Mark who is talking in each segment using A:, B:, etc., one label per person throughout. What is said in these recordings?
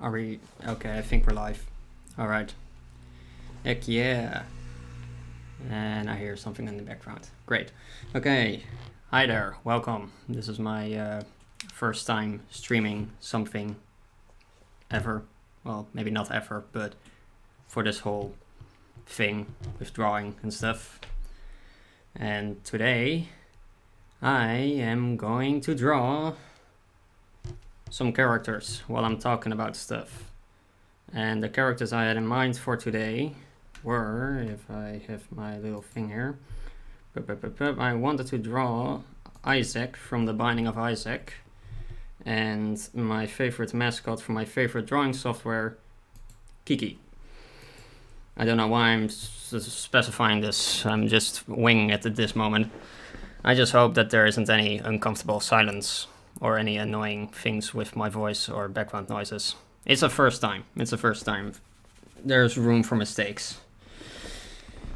A: Are we? Okay, I think we're live. Alright. Heck yeah. And I hear something in the background. Great. Okay. Hi there. Welcome. This is my first time streaming something ever. Well, maybe not ever, but for this whole thing with drawing and stuff. And today I am going to draw some characters while I'm talking about stuff. And the characters I had in mind for today were, if I have my little thing here, I wanted to draw Isaac from The Binding of Isaac, and my favorite mascot from my favorite drawing software, Kiki. I don't know why I'm specifying this, I'm just winging it at this moment. I just hope that there isn't any uncomfortable silence or any annoying things with my voice or background noises. It's the first time. There's room for mistakes.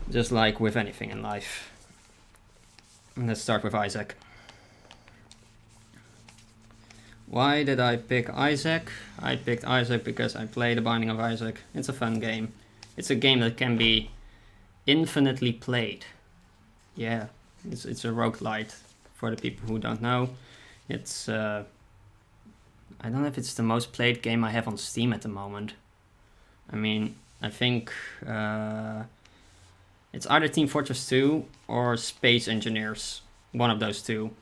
A: Just like with anything in life. Let's start with Isaac. Why did I pick Isaac? I picked Isaac because I play The Binding of Isaac. It's a fun game. It's a game that can be infinitely played. Yeah, it's a roguelite for the people who don't know. It's, I don't know if it's the most played game I have on Steam at the moment. I mean, I think it's either Team Fortress 2 or Space Engineers, one of those two.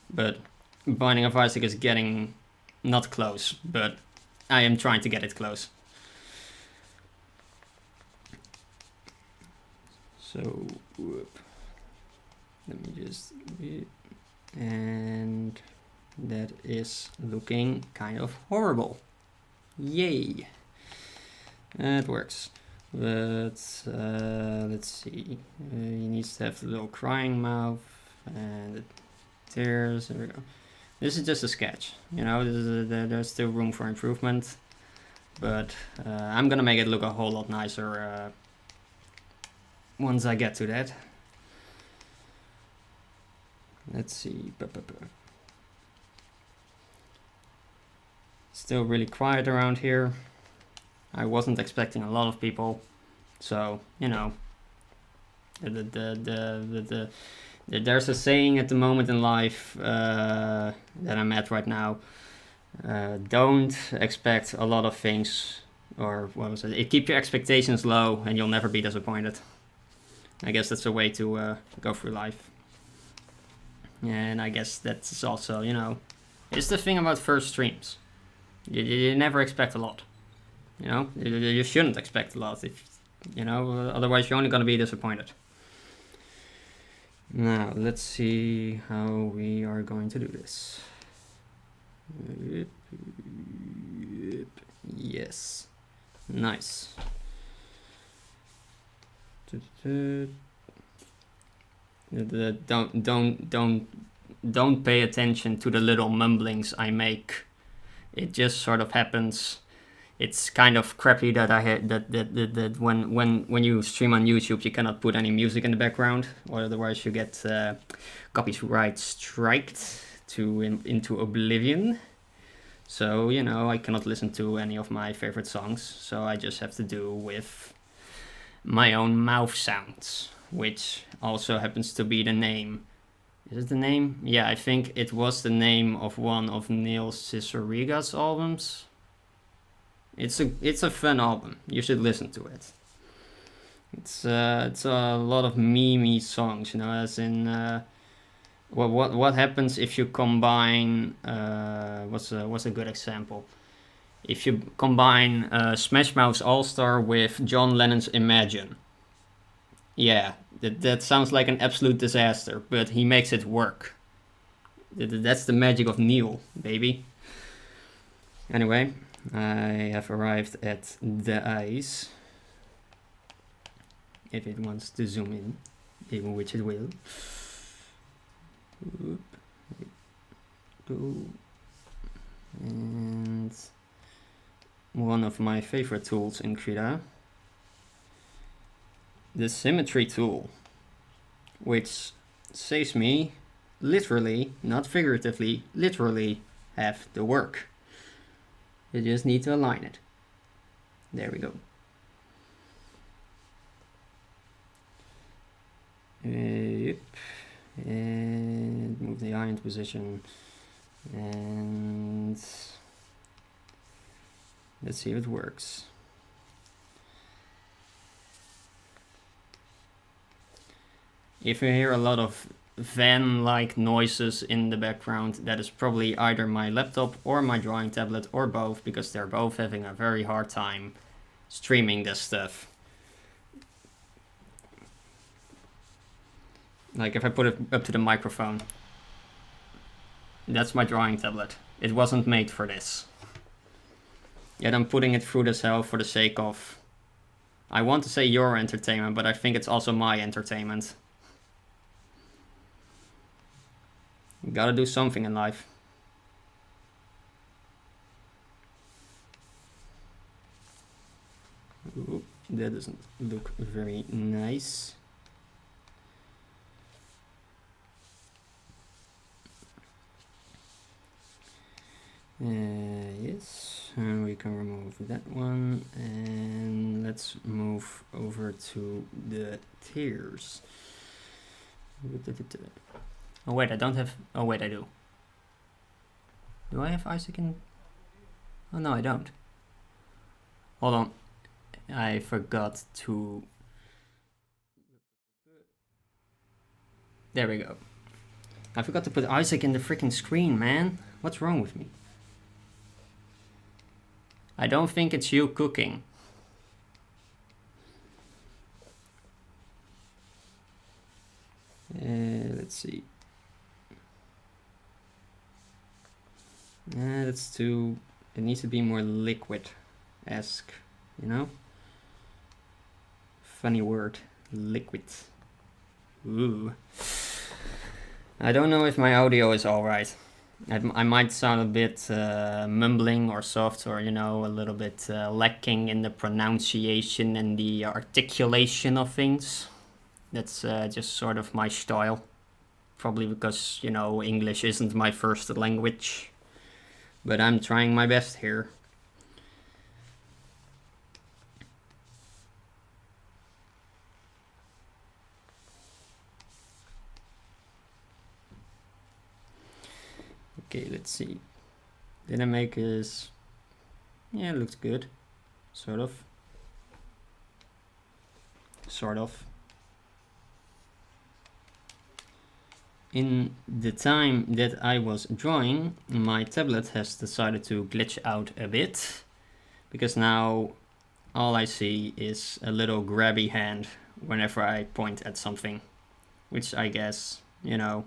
A: But Binding of Isaac is getting not close, but I am trying to get it close. So, whoop. Let me just, and that is looking kind of horrible. Yay! That works. But let's see. He needs to have the little crying mouth and the tears. There we go. This is just a sketch. You know, there's still room for improvement. But I'm gonna make it look a whole lot nicer once I get to that. Let's see. Still really quiet around here. I wasn't expecting a lot of people, so you know. There's a saying at the moment in life that I'm at right now. Don't expect a lot of things, or what was it? Keep your expectations low, and you'll never be disappointed. I guess that's a way to go through life. And I guess that's also, you know, it's the thing about first streams. You never expect a lot. You know, you shouldn't expect a lot. If you know, otherwise you're only going to be disappointed. Now, let's see how we are going to do this. Yes. Nice. Don't pay attention to the little mumblings I make. It just sort of happens. It's kind of crappy that I had that when you stream on YouTube you cannot put any music in the background, or otherwise you get copyright striked into oblivion. So you know, I cannot listen to any of my favorite songs, so I just have to do with my own mouth sounds, which also happens to be the name. Is it the name? Yeah, I think it was the name of one of Neil Cicerega's albums. It's a fun album. You should listen to it. It's a lot of meme songs, you know, as in what happens if you combine what's a good example? If you combine Smash Mouth's All Star with John Lennon's Imagine. Yeah, that sounds like an absolute disaster, but he makes it work. That's the magic of Neil, baby. Anyway, I have arrived at the eyes. If it wants to zoom in, even which it will. Go. And one of my favorite tools in Krita, the symmetry tool, which saves me literally, not figuratively, literally half the work. You just need to align it. There we go. Yep. And move the eye into position. And let's see if it works. If you hear a lot of van-like noises in the background, that is probably either my laptop or my drawing tablet or both, because they're both having a very hard time streaming this stuff. Like if I put it up to the microphone, that's my drawing tablet. It wasn't made for this. Yet I'm putting it through this hell for the sake of, I want to say your entertainment, but I think it's also my entertainment. You gotta do something in life. Ooh, that doesn't look very nice. Yes, and we can remove that one, and let's move over to the tiers. Oh wait, I don't have, oh wait, I do. Do I have Isaac in? Oh no, I don't. Hold on, I forgot to, there we go. I forgot to put Isaac in the freaking screen, man. What's wrong with me? I don't think it's you cooking. Let's see. That's too, it needs to be more liquid-esque, you know? Funny word, liquid. Ooh. I don't know if my audio is alright. I might sound a bit mumbling or soft, or, you know, a little bit lacking in the pronunciation and the articulation of things. That's just sort of my style. Probably because, you know, English isn't my first language. But I'm trying my best here. Okay, let's see. Did I make this? Yeah, it looks good. Sort of. Sort of. In the time that I was drawing, my tablet has decided to glitch out a bit, because now all I see is a little grabby hand whenever I point at something, which I guess, you know,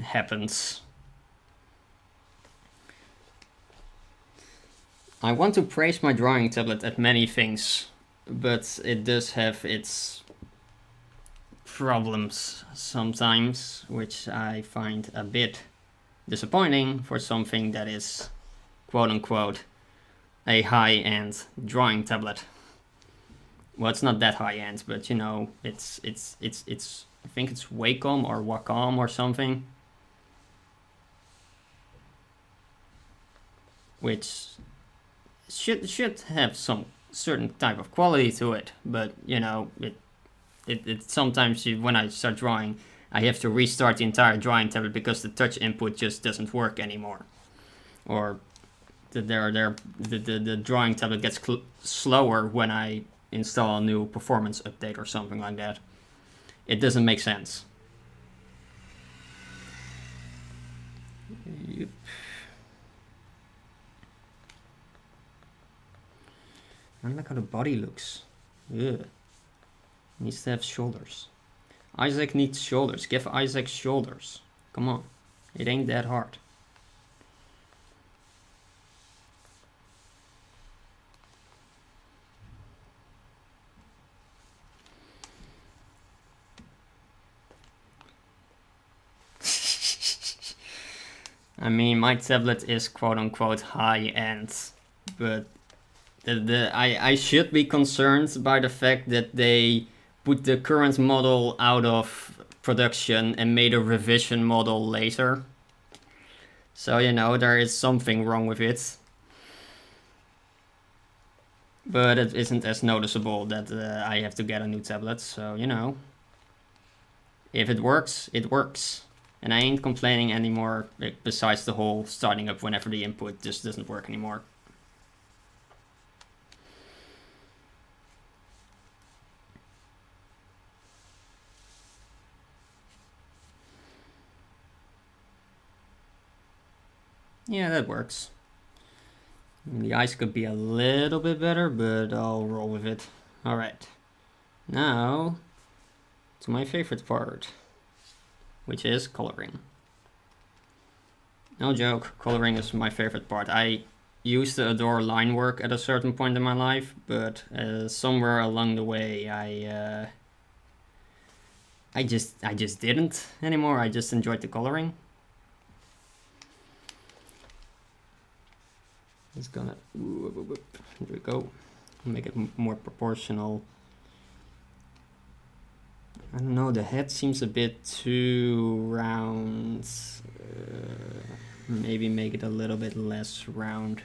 A: happens. I want to praise my drawing tablet at many things, but it does have its problems sometimes, which I find a bit disappointing for something that is quote-unquote a high-end drawing tablet. Well, it's not that high-end, but you know, it's I think it's Wacom or Wacom or something, which should have some certain type of quality to it, but you know, it sometimes when I start drawing, I have to restart the entire drawing tablet because the touch input just doesn't work anymore, or the drawing tablet gets slower when I install a new performance update or something like that. It doesn't make sense. Yep. I don't like how the body looks. Ugh. Needs to have shoulders. Isaac needs shoulders. Give Isaac shoulders. Come on. It ain't that hard. I mean, my tablet is quote-unquote high-end, but I should be concerned by the fact that they put the current model out of production and made a revision model later. So, you know, there is something wrong with it. but it isn't as noticeable that I have to get a new tablet. So, you know, if it works, it works. And I ain't complaining anymore, besides the whole starting up whenever the input just doesn't work anymore. Yeah, that works. The eyes could be a little bit better, but I'll roll with it. Alright. Now, to my favorite part, which is coloring. No joke, coloring is my favorite part. I used to adore line work at a certain point in my life, but somewhere along the way I just didn't anymore. I just enjoyed the coloring. It's gonna, here we go, make it more proportional. I don't know, the head seems a bit too round. Maybe make it a little bit less round.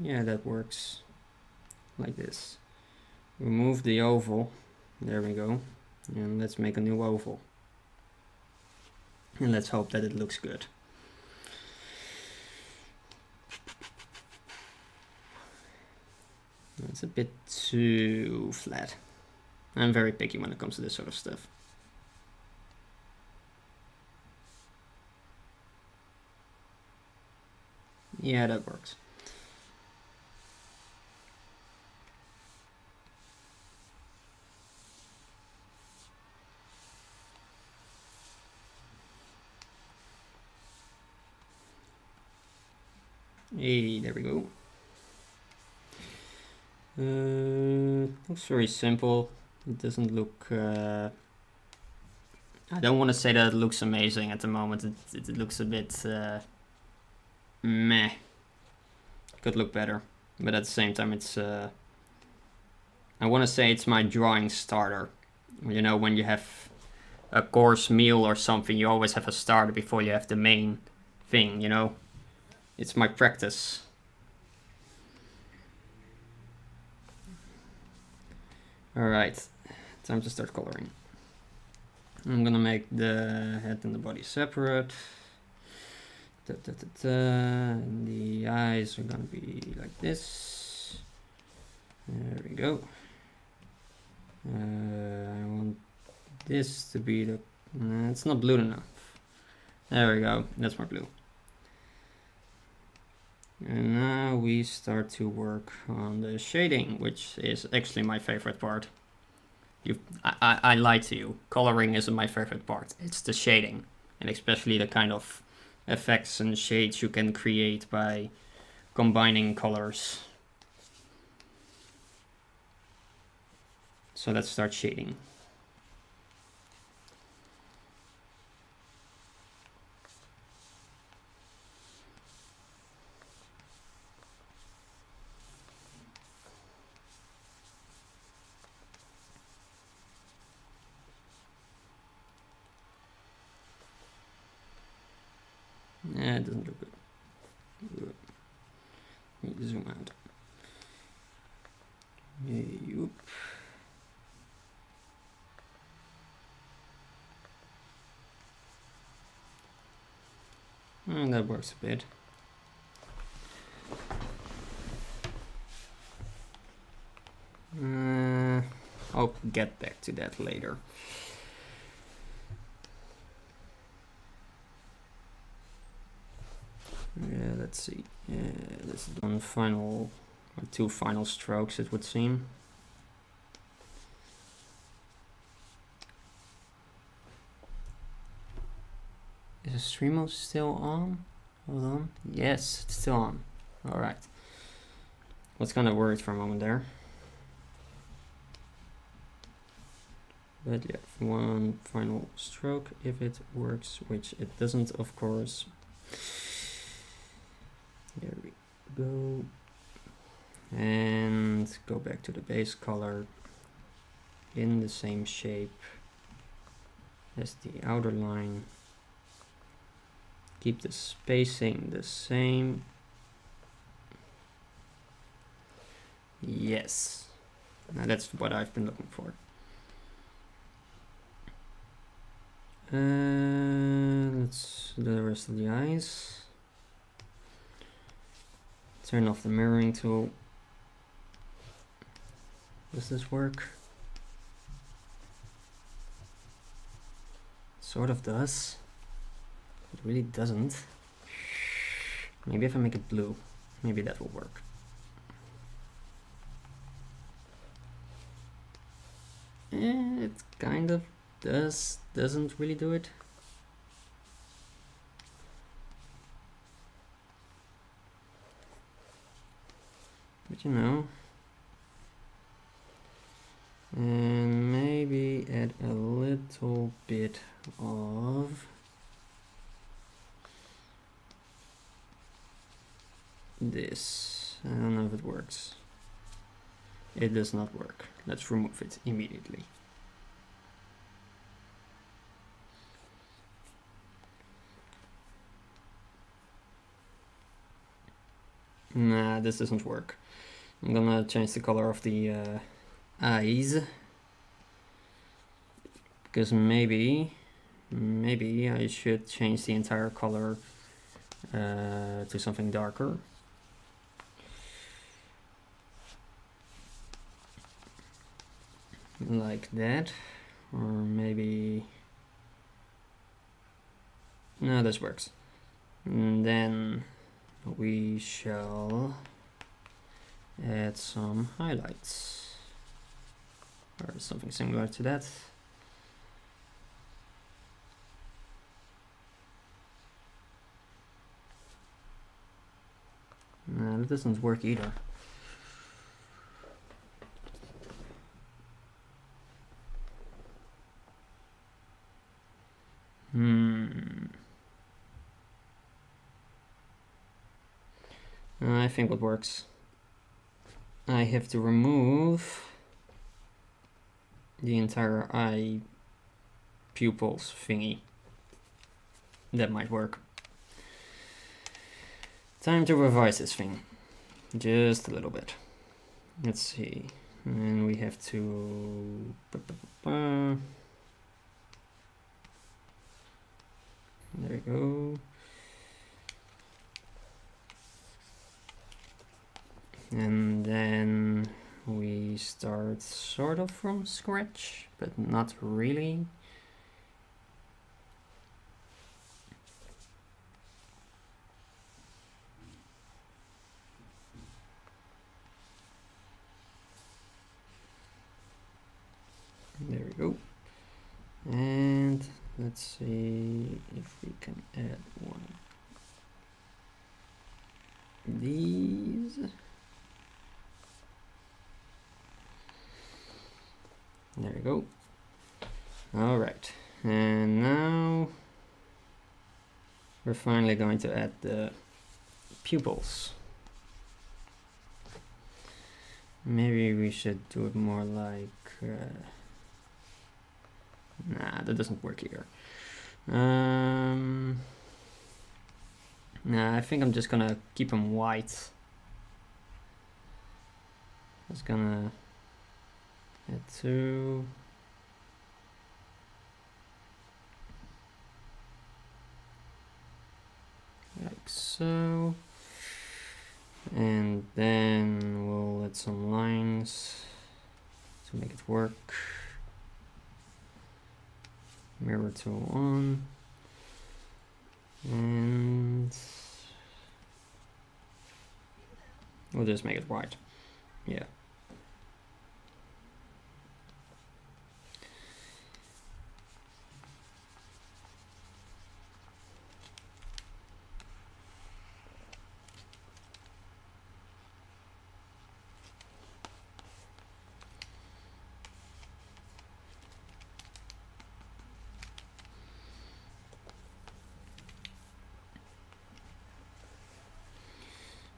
A: Yeah, that works. Like this. Remove the oval. There we go. And let's make a new oval. And let's hope that it looks good. It's a bit too flat. I'm very picky when it comes to this sort of stuff. Yeah, that works. Hey, there we go. Looks very simple. It doesn't look... I don't want to say that it looks amazing at the moment. It looks a bit... meh. Could look better. But at the same time, it's... I want to say it's my drawing starter. You know, when you have a course meal or something, you always have a starter before you have the main thing, you know? It's my practice. Alright, time to start coloring. I'm gonna make the head and the body separate. And the eyes are gonna be like this. There we go. I want this to be the... it's not blue enough. There we go, that's more blue. And now we start to work on the shading, which is actually my favorite part. I lied to you. Coloring isn't my favorite part. It's the shading, and especially the kind of effects and shades you can create by combining colors. So let's start shading. Yeah, it doesn't look good. Need to zoom out. Yoop. And that works a bit. I'll get back to that later. Yeah, let's see. Let's do one final, or two final strokes, it would seem. Is the stream mode still on? Hold on. Yes, it's still on. Alright. Was kind of worried for a moment there. But yeah, one final stroke if it works, which it doesn't, of course. There we go. And go back to the base color in the same shape as the outer line. keep the spacing the same. Yes, now that's what I've been looking for. Let's do the rest of the eyes. Turn off the mirroring tool. Does this work? Sort of does. It really doesn't. Maybe if I make it blue, maybe that will work. It kind of doesn't really do it. But you know, and maybe add a little bit of this. I don't know if it works. It does not work. Let's remove it immediately. Nah, this doesn't work. I'm gonna change the color of the eyes, because maybe I should change the entire color to something darker. Like that, or maybe, no, this works. And then we shall add some highlights or something similar to that. No, that doesn't work either. I think what works, I have to remove the entire eye pupils thingy. That might work. Time to revise this thing just a little bit. Let's see, and we have to there we go. And then we start sort of from scratch, but not really. There we go. And let's see if we can add one of these. There we go. All right, and now we're finally going to add the pupils. Maybe we should do it more like nah, that doesn't work here. Nah, I think I'm just gonna keep them white. Just gonna add 2. Like so. And then we'll add some lines to make it work. Mirror tool on. And we'll just make it white. Yeah.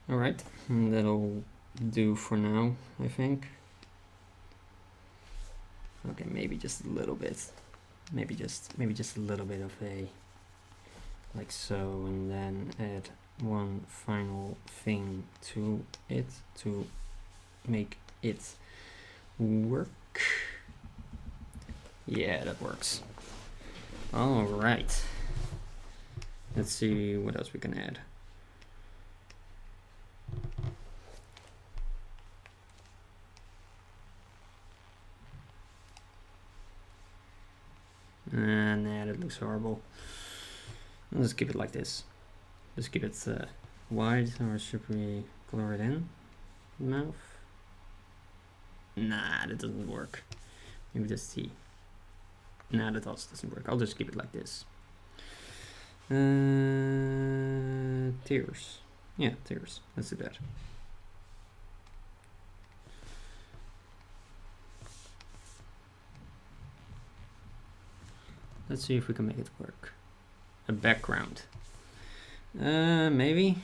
A: All right, that'll do for now, I think. Okay, maybe just a little bit. Maybe just a little bit of a like so, and then add one final thing to it to make it work. Yeah, that works. All right. Let's see what else we can add. Nah, that looks horrible. Let's keep it like this. Just keep it wide, or should we color it in? Mouth? Nah, that doesn't work. Maybe just see. Nah, that also doesn't work. I'll just keep it like this. Tears. Yeah, tears. Let's do that. Let's see if we can make it work. A background. Maybe.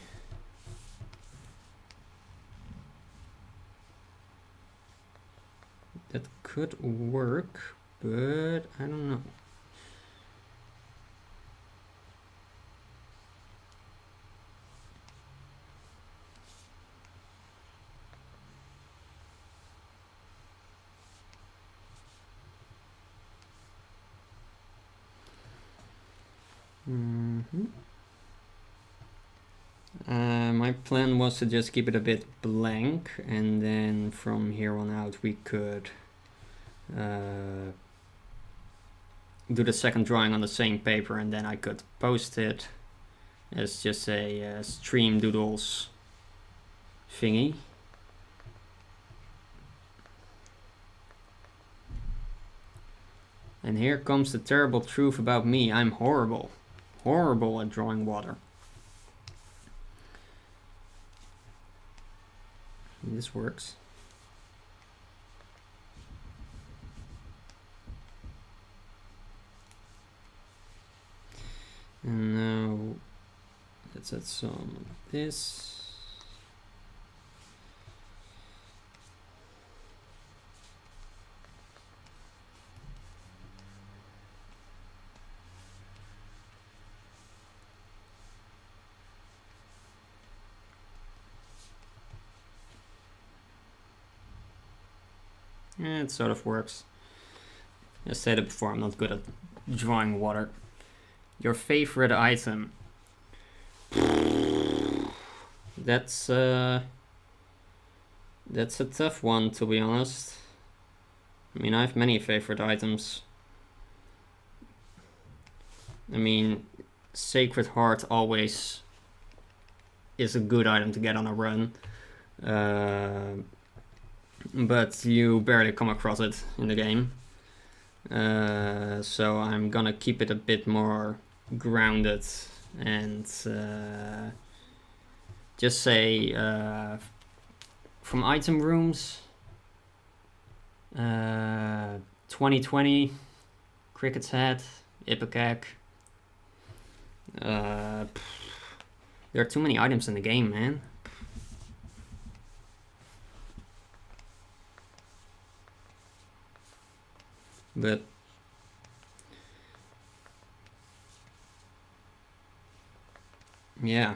A: That could work, but I don't know. My plan was to just keep it a bit blank, and then from here on out we could do the second drawing on the same paper, and then I could post it as just a stream doodles thingy. And here comes the terrible truth about me. I'm horrible at drawing water. This works. And now let's add some of this. It sort of works. I said it before, I'm not good at drawing water. Your favorite item? That's a tough one, to be honest. I mean, I have many favorite items. I mean, Sacred Heart always is a good item to get on a run. But you barely come across it in the game. So I'm gonna keep it a bit more grounded and just say from item rooms 2020 Cricket's Head, Ipecac. There are too many items in the game, man. But yeah.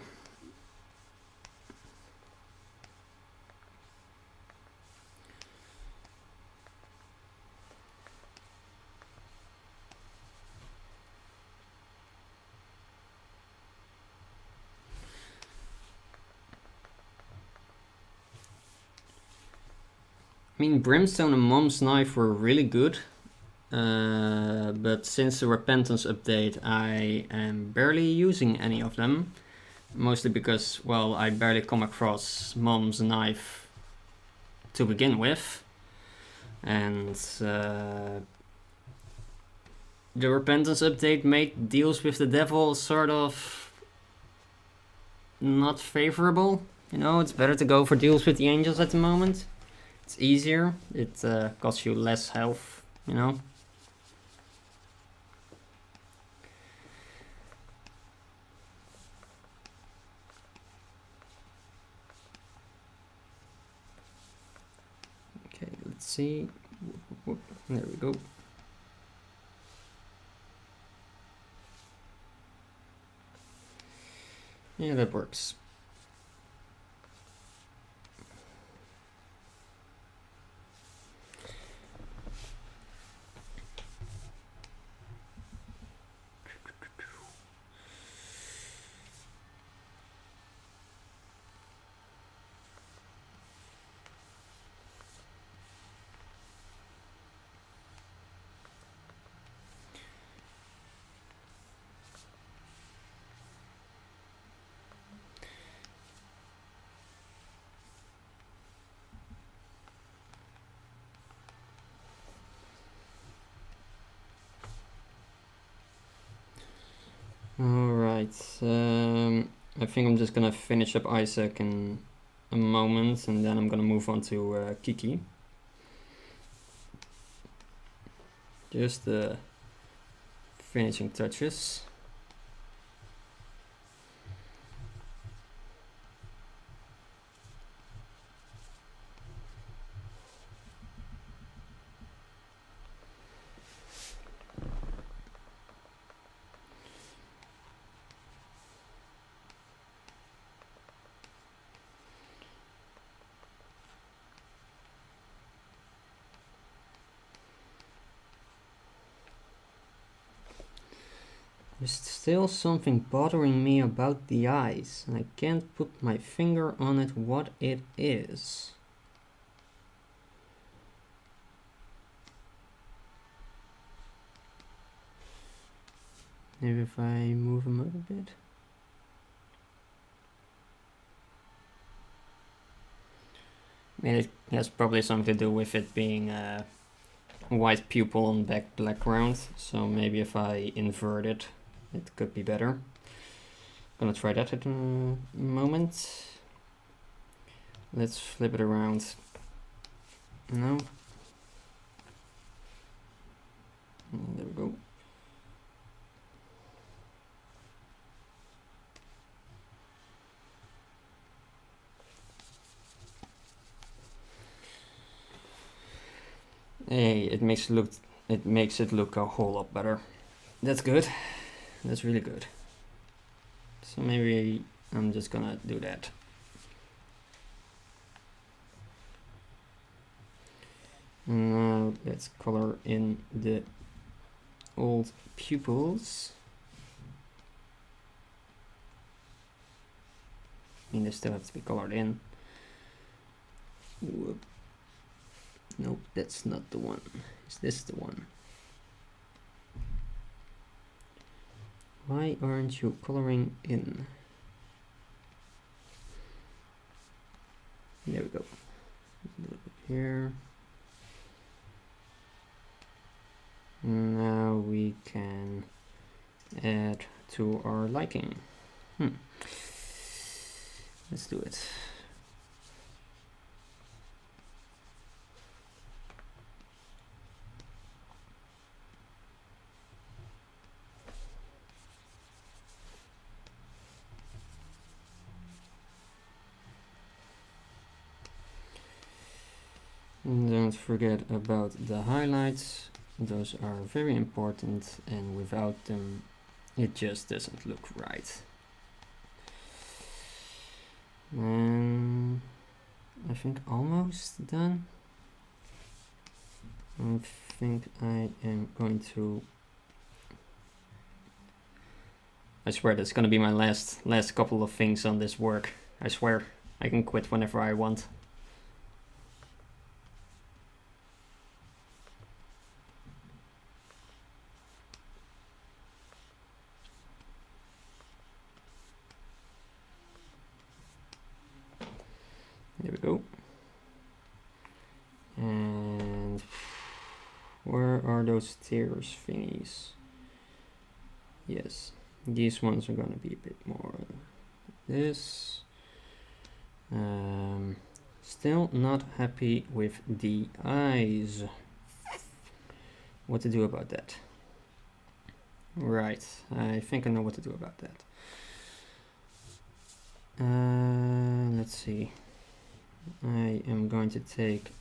A: I mean, Brimstone and Mom's Knife were really good. But since the Repentance update, I am barely using any of them. Mostly because, well, I barely come across Mom's Knife to begin with. And the Repentance update made deals with the devil sort of not favorable. You know, it's better to go for deals with the angels at the moment. It's easier, it costs you less health, you know. Okay, let's see. Whoop, there we go. Yeah, that works. Alright, I think I'm just gonna finish up Isaac in a moment, and then I'm gonna move on to Kiki. Just the finishing touches. There's still something bothering me about the eyes, and I can't put my finger on it what it is. Maybe if I move them up a bit. I mean, it has probably something to do with it being a white pupil on background, so maybe if I invert it, it could be better. Gonna try that at a moment. Let's flip it around. No. There we go. Hey, it makes it look a whole lot better. That's good. That's really good. So maybe I'm just gonna do that. Now let's color in the old pupils. I mean, they still have to be colored in. Whoop. Nope, that's not the one. Is this the one? Why aren't you coloring in? There we go. A little bit here. Now we can add to our liking. Let's do it. Don't forget about the highlights. Those are very important, and without them it just doesn't look right. And I think almost done. I think I am going to... I swear that's gonna be my last couple of things on this work. I swear, I can quit whenever I want. There we go. And where are those tears thingies? Yes, these ones are gonna be a bit more this. Still not happy with the eyes. What to do about that? Right, I think I know what to do about that. Let's see. I am going to take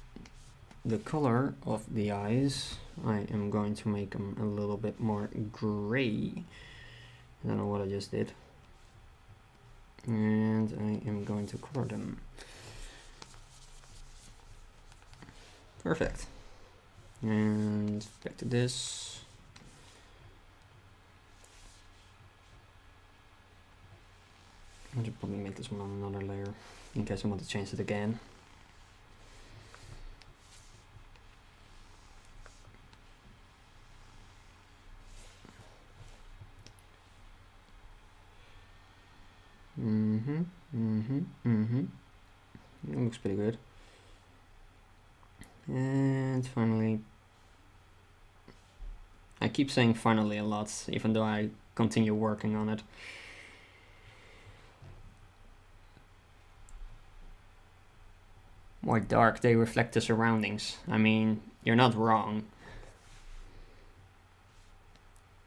A: the color of the eyes. I am going to make them a little bit more gray. I don't know what I just did. and I am going to color them. Perfect. And back to this. I should probably make this one on another layer in case I want to change it again. It looks pretty good. And finally, I keep saying finally a lot, even though I continue working on it. More dark, they reflect the surroundings. I mean, you're not wrong.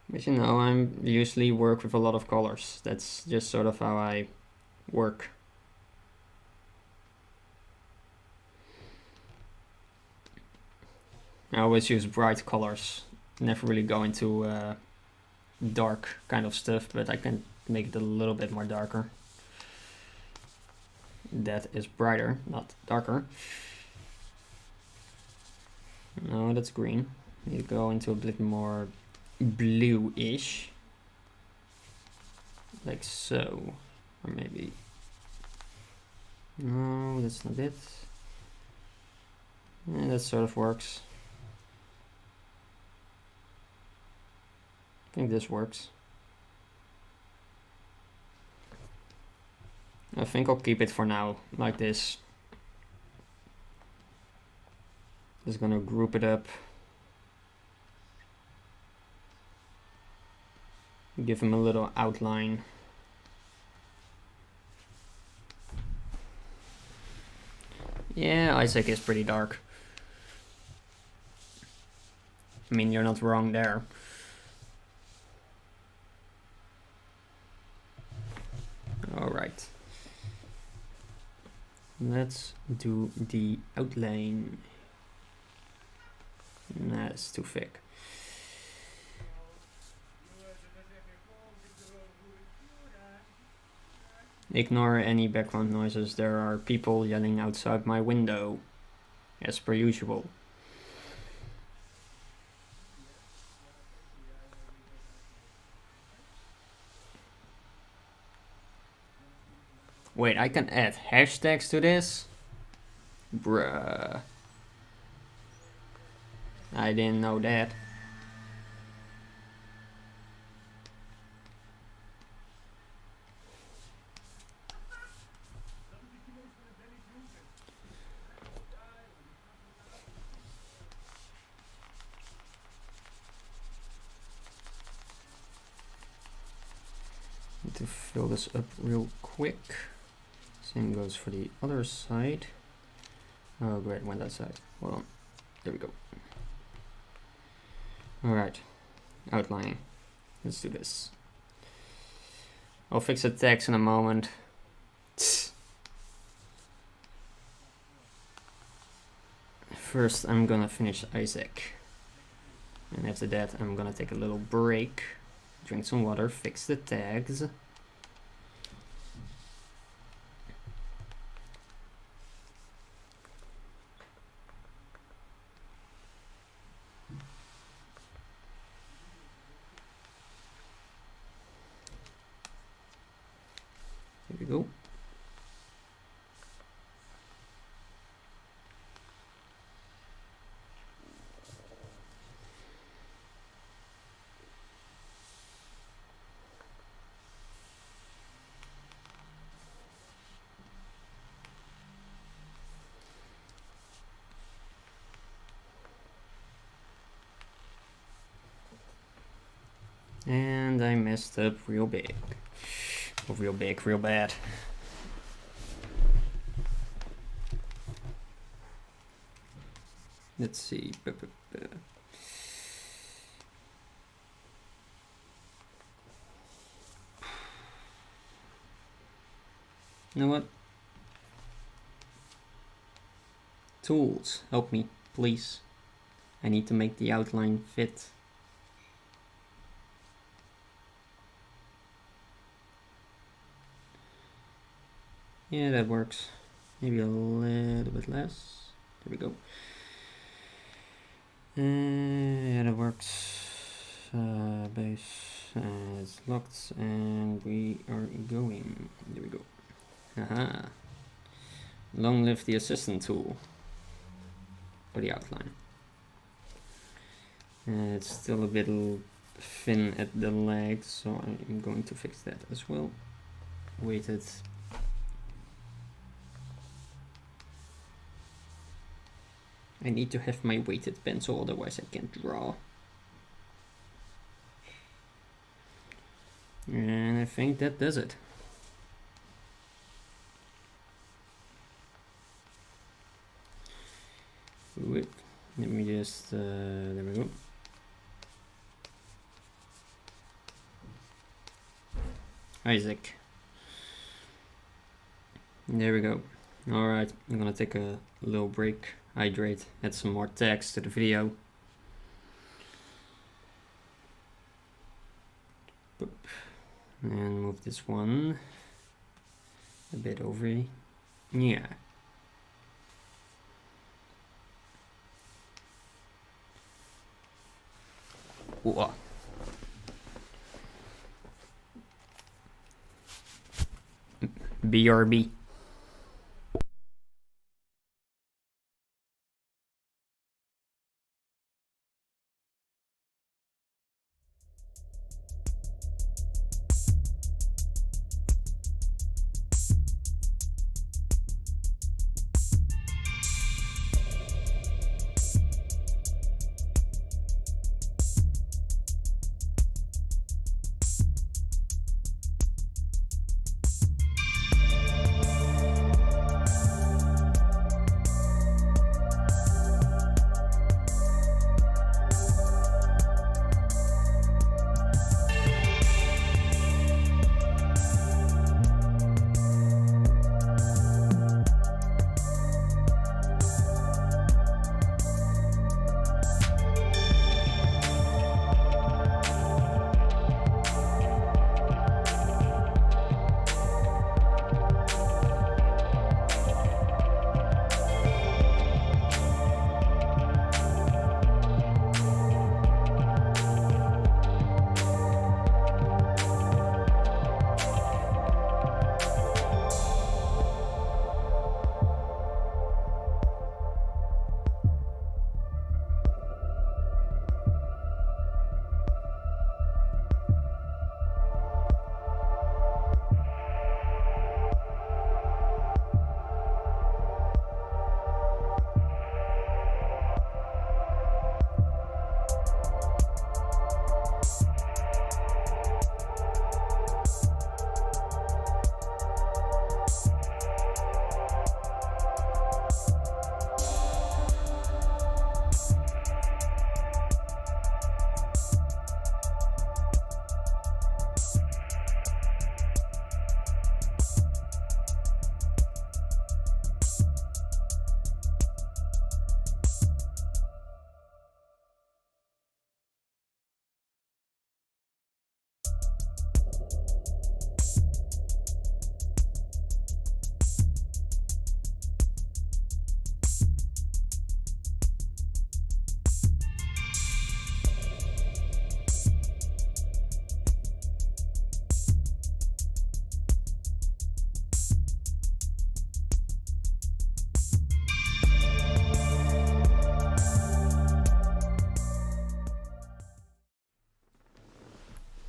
A: But you know, I usually work with a lot of colors. That's just sort of how I work. I always use bright colors. Never really go into dark kind of stuff, but I can make it a little bit more darker. That is brighter, not darker. No, that's green. Need to go into a bit more bluish, like so, or maybe. No, that's not it. And that sort of works. I think this works. I think I'll keep it for now like this. Just gonna group it up. Give him a little outline. Yeah, Isaac is pretty dark. I mean, you're not wrong there. All right. Let's do the outline. That's too thick. Ignore any background noises. There are people yelling outside my window, as per usual. Wait, I can add hashtags to this? Bruh. I didn't know that. Need to fill this up real quick. Same goes for the other side. Oh great, went that side. Hold on. There we go. Alright. Outlining. Let's do this. I'll fix the text in a moment. First I'm gonna finish Isaac. And after that I'm gonna take a little break. Drink some water, fix the tags. Here we go. And I messed up real big. Oh, real big, real bad. Let's see. You know what? Tools, help me, please. I need to make the outline fit. Yeah, that works. Maybe a little bit less. There we go. Yeah, that works. Base is locked and we are going. There we go. Aha. Long live the assistant tool. For the outline. It's still a bit thin at the legs, so I'm going to fix that as well. Weighted. I need to have my weighted pencil, otherwise I can't draw. And I think that does it. Wait, let me just, there we go. Isaac. There we go. Alright, I'm gonna take a little break, hydrate, add some more text to the video. Boop. And move this one a bit over. Yeah. Ooh. BRB.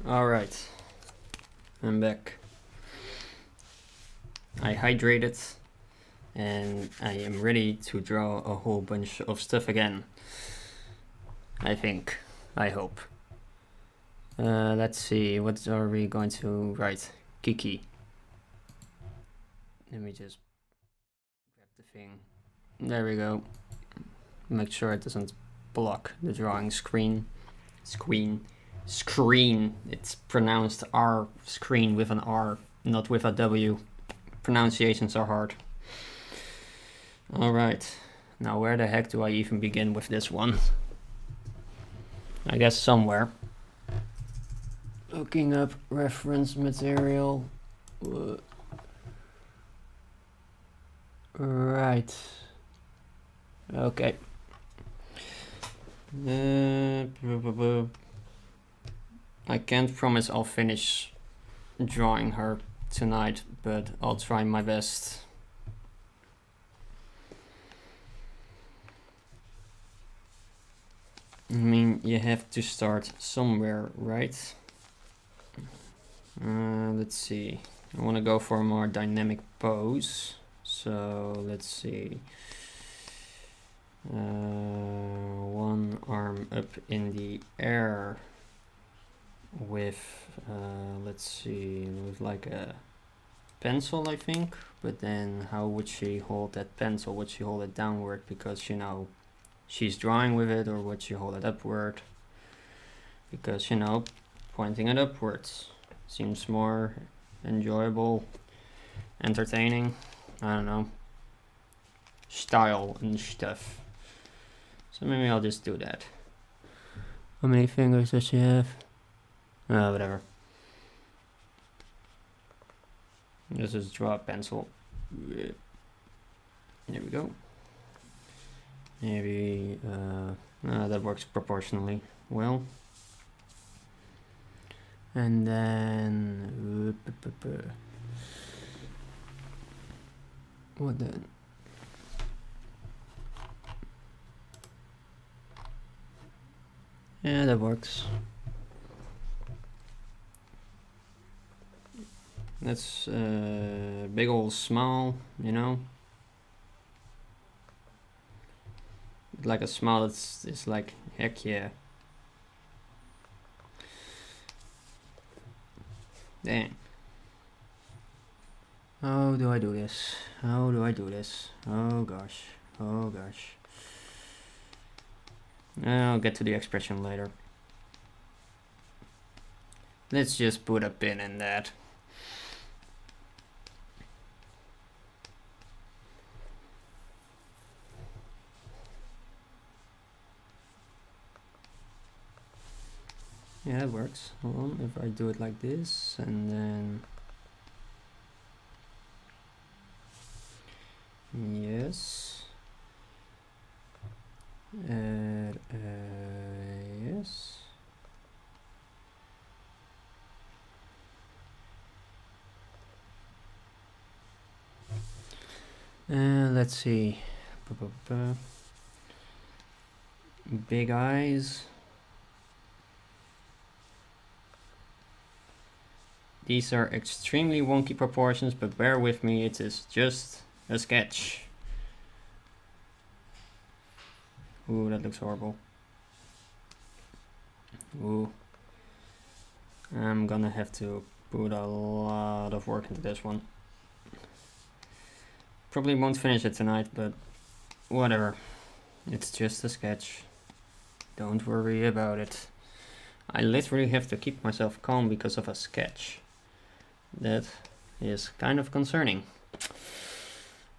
A: Alright, I'm back. I hydrated and I am ready to draw a whole bunch of stuff again. I think, I hope. Let's see, what are we going to write? Kiki. Let me just grab the thing. There we go. Make sure it doesn't block the drawing screen. Screen. It's pronounced R, screen with an R, not with a W. Pronunciations are hard. Alright, now where the heck do I even begin with this one? I guess somewhere. Looking up reference material. Right. Okay. I can't promise I'll finish drawing her tonight, but I'll try my best. I mean, you have to start somewhere, right? Let's see. I want to go for a more dynamic pose. So let's see. One arm up in the air with, let's see, with like a pencil, I think. But then how would she hold that pencil? Would she hold it downward because, you know, she's drawing with it, or would she hold it upward? Because, you know, pointing it upwards seems more enjoyable, entertaining. I don't know. Style and stuff. So maybe I'll just do that. How many fingers does she have? Whatever. Let's just draw a pencil. There we go. Maybe that works proportionally well. And then what then? Yeah, that works. That's a big old smile, you know. Like a smile it's like, heck yeah. Dang. How do I do this? How do I do this? Oh gosh. Oh gosh. I'll get to the expression later. Let's just put a pin in that. Yeah, it works. Hold on, if I do it like this, and then... Yes. Yes. Let's see. Big eyes. These are extremely wonky proportions, but bear with me, it is just a sketch. Ooh, that looks horrible. Ooh. I'm gonna have to put a lot of work into this one. Probably won't finish it tonight, but whatever. It's just a sketch. Don't worry about it. I literally have to keep myself calm because of a sketch. That is kind of concerning.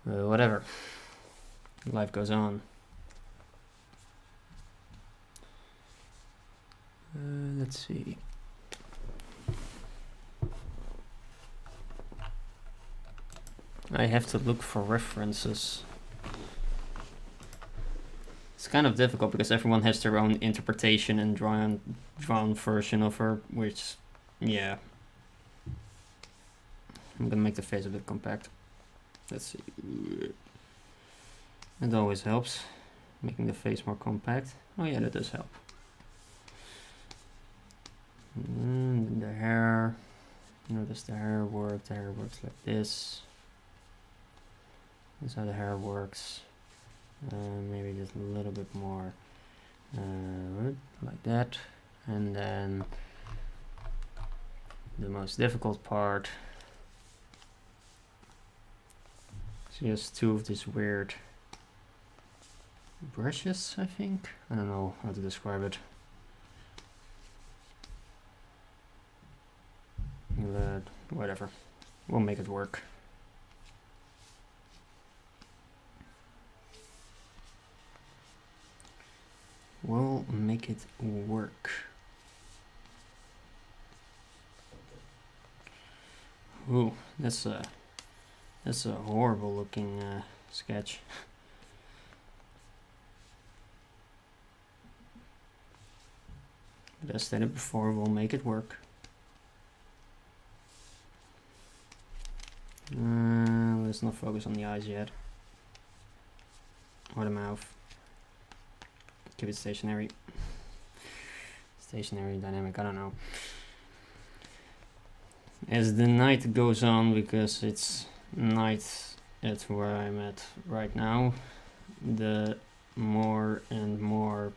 A: Whatever. Life goes on. Let's see. I have to look for references. It's kind of difficult because everyone has their own interpretation and drawn version of her, which, yeah. I'm gonna make the face a bit compact. Let's see. It always helps, making the face more compact. Oh yeah, that does help. And the hair. Notice the hair work. The hair works like this. That's how the hair works. Maybe just a little bit more like that. And then the most difficult part is just two of these weird brushes, I think. I don't know how to describe it. But whatever, we'll make it work. We'll make it work. Ooh, that's a horrible looking sketch. But as stated before, we'll make it work. Let's not focus on the eyes yet. Or the mouth. Keep it stationary. Stationary, dynamic, I don't know. As the night goes on, because it's night at where I'm at right now, the more and more,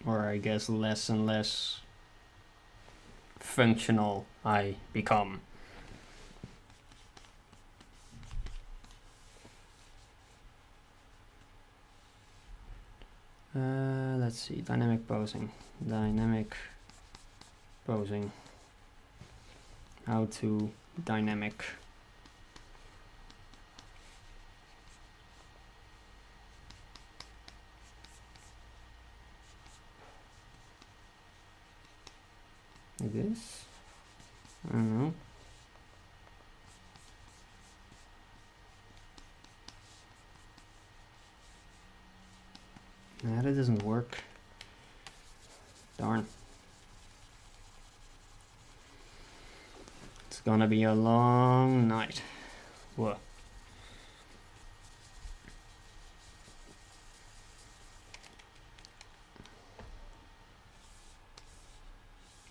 A: or I guess less and less functional I become. Let's see, dynamic posing. How to dynamic. Like this? I don't know. Nah, that doesn't work. Darn. It's gonna be a long night. Whoa.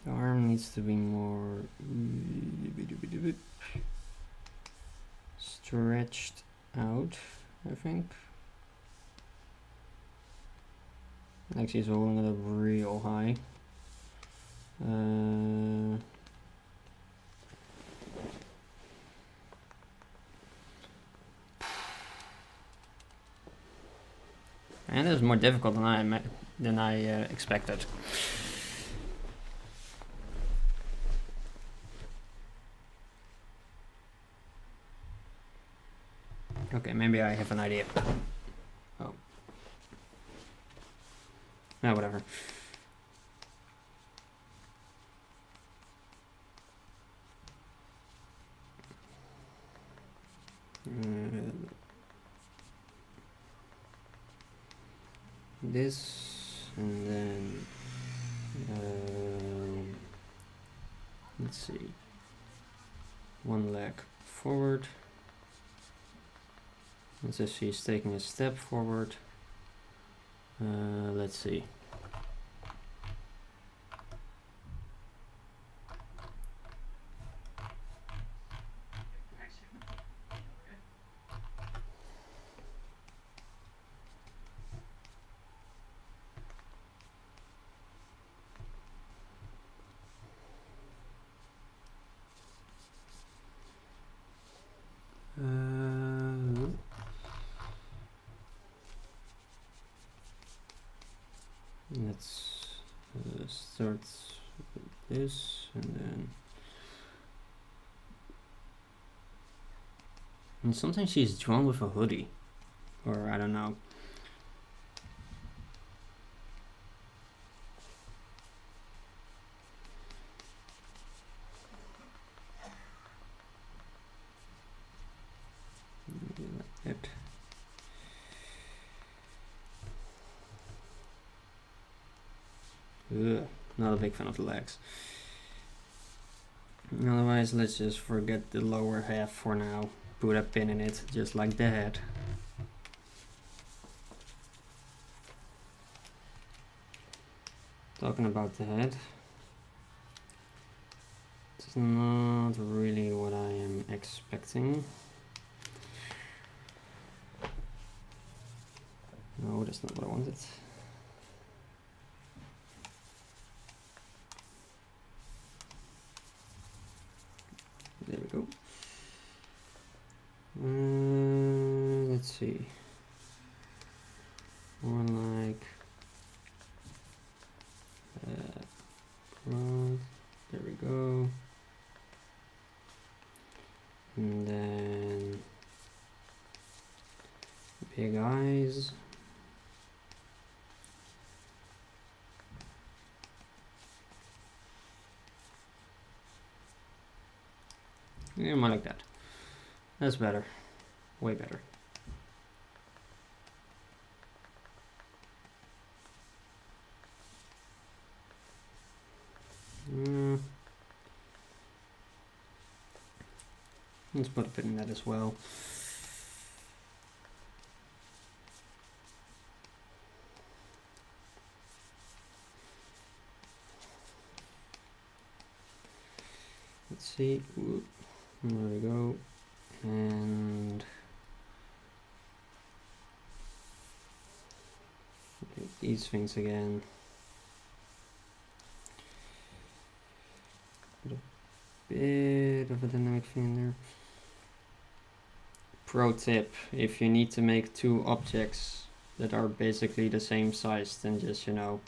A: The arm needs to be more stretched out, I think. Actually, it's holding it up real high. And it was more difficult than I expected. Okay, maybe I have an idea. Oh. No, whatever. This, and then let's see, one leg forward. Let's just see, she's taking a step forward. Let's see. Let's start with this, and sometimes she's drawn with a hoodie, or I don't know. Like that. Ugh, not a big fan of the legs. Otherwise, let's just forget the lower half for now. Put a pin in it, just like the head. Talking about the head, it's not really what I am expecting. No, that's not what I wanted. There we go. Let's see. More like front. There we go. And then big eyes. Yeah, more like that. That's better. Way better. Let's put a bit in that as well. Let's see. Ooh, there we go. And these things again. Put a bit of a dynamic thing in there. Pro tip, if you need to make two objects that are basically the same size, then just, you know,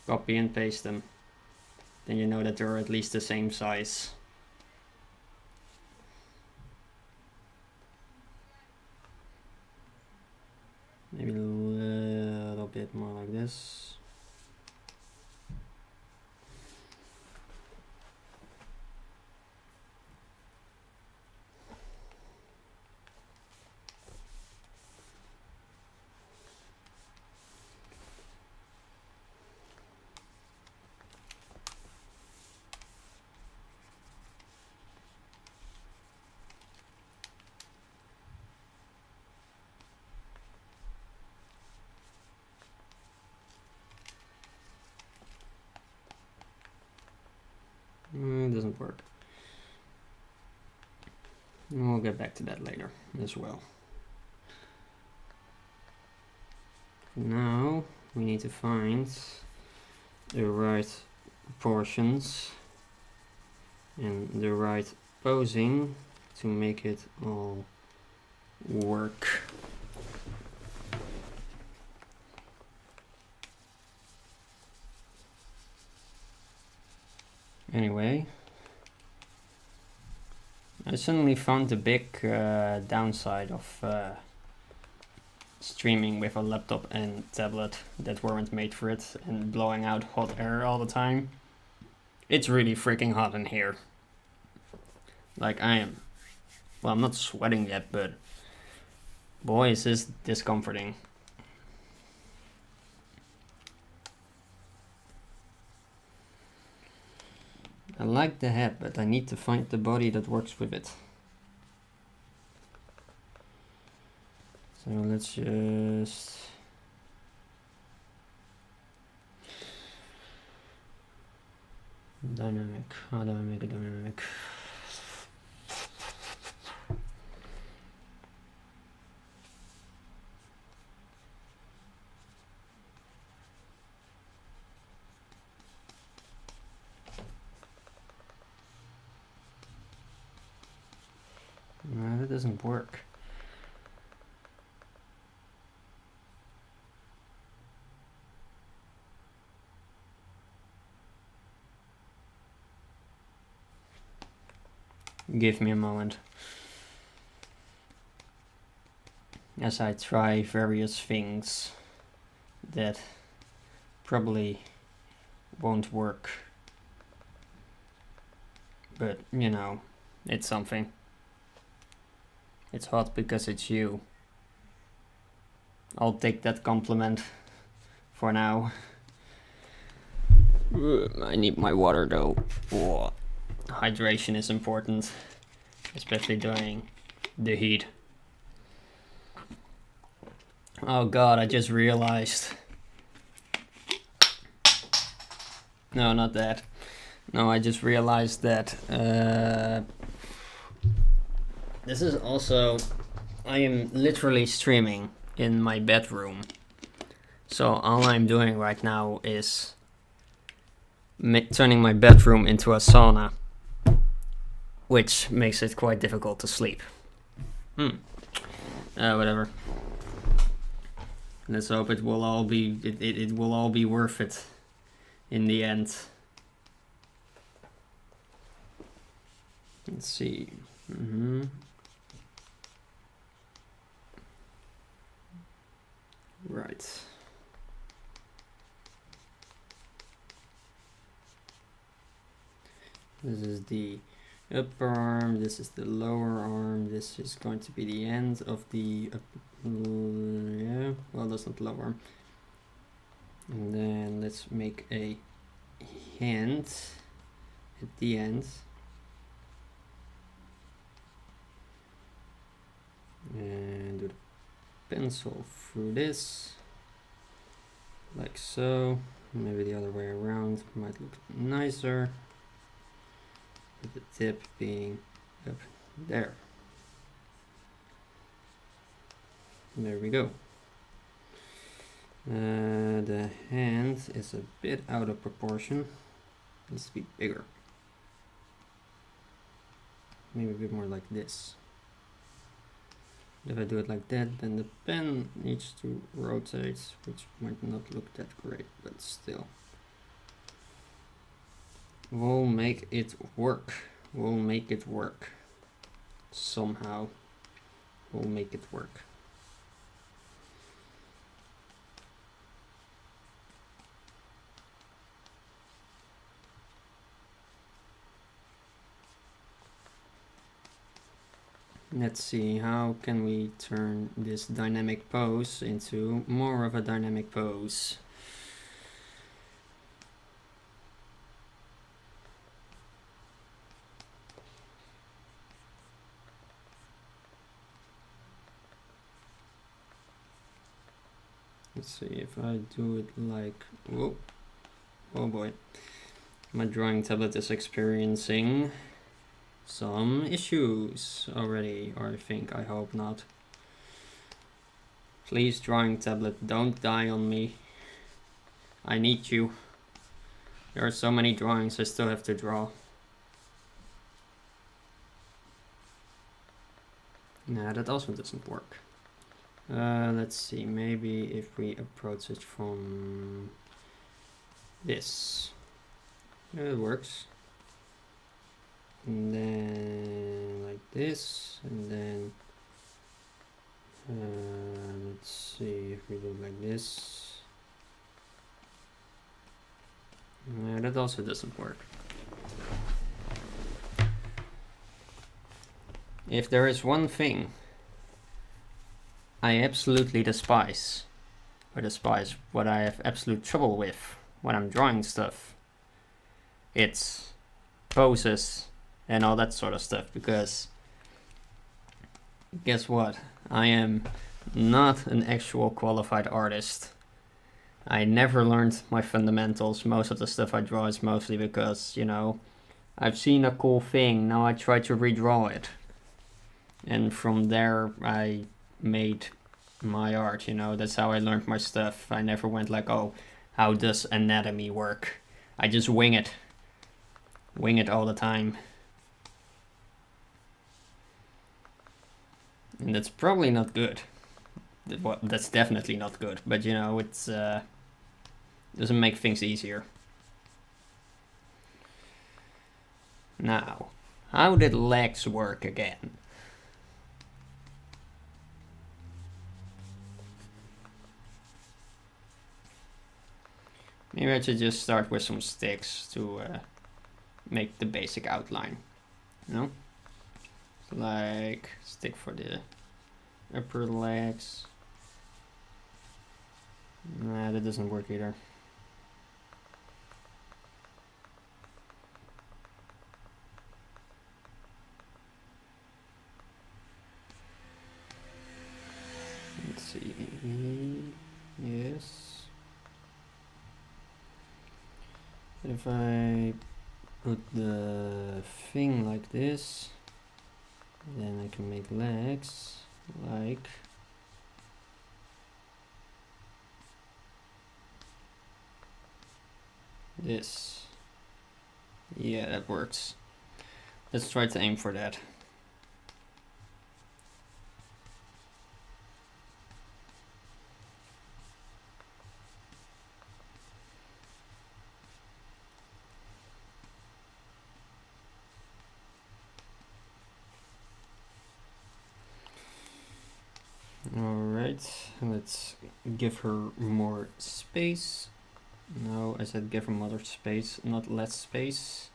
A: copy and paste them. Then you know that they're at least the same size. Maybe a little bit more like this. It doesn't work. We'll get back to that later as well. Now we need to find the right proportions and the right posing to make it all work. Anyway, I suddenly found the big downside of streaming with a laptop and tablet that weren't made for it and blowing out hot air all the time. It's really freaking hot in here. Like I'm not sweating yet, but boy, is this discomforting. I like the head, but I need to find the body that works with it. So let's just... Dynamic. How do I make it dynamic? No, that doesn't work. Give me a moment as I try various things that probably won't work, but you know, it's something. It's hot because it's you. I'll take that compliment for now. I need my water though. Whoa. Hydration is important, especially during the heat. Oh god, I just realized. No, not that. No, I just realized that this is also... I am literally streaming in my bedroom. So all I'm doing right now is turning my bedroom into a sauna, which makes it quite difficult to sleep. Whatever. Let's hope it will all be it will all be worth it in the end. Let's see. Right. This is the upper arm, this is the lower arm, this is going to be the end of the yeah, well, that's not the lower arm. And then let's make a hand at the end. pencil through this, like so. Maybe the other way around might look nicer, with the tip being up there. There we go. The hand is a bit out of proportion. Needs to be bigger. Maybe a bit more like this. If I do it like that, then the pen needs to rotate, which might not look that great, but still. We'll make it work. We'll make it work. Somehow, we'll make it work. Let's see, how can we turn this dynamic pose into more of a dynamic pose? Let's see if I do it like, whoa, oh boy. My drawing tablet is experiencing some issues already, or I hope not. Please, drawing tablet, don't die on me. I need you. There are so many drawings I still have to draw. Nah, that also doesn't work. Let's see, maybe if we approach it from this. It works. And then like this, and then let's see if we do it like this. That also doesn't work. If there is one thing I absolutely despise, what I have absolute trouble with when I'm drawing stuff, it's poses and all that sort of stuff, because guess what? I am not an actual qualified artist. I never learned my fundamentals. Most of the stuff I draw is mostly because, you know, I've seen a cool thing, now I try to redraw it. And from there I made my art, you know, that's how I learned my stuff. I never went like, oh, how does anatomy work? I just wing it. Wing it all the time. And that's probably not good. Well, that's definitely not good, but you know, it's doesn't make things easier. Now, how did legs work again? Maybe I should just start with some sticks to make the basic outline, you know? Like stick for the upper legs. Nah, that doesn't work either. Let's see. Yes. If I put the thing like this, then I can make legs like this. Yeah, that works. Let's try to aim for that. Alright, let's give her more space. No, I said give her more space, not less space.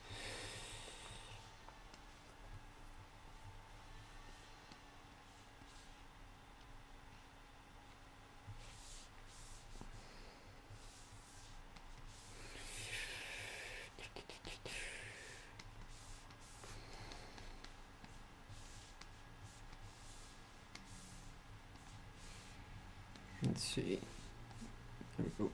A: Let's see. There we go.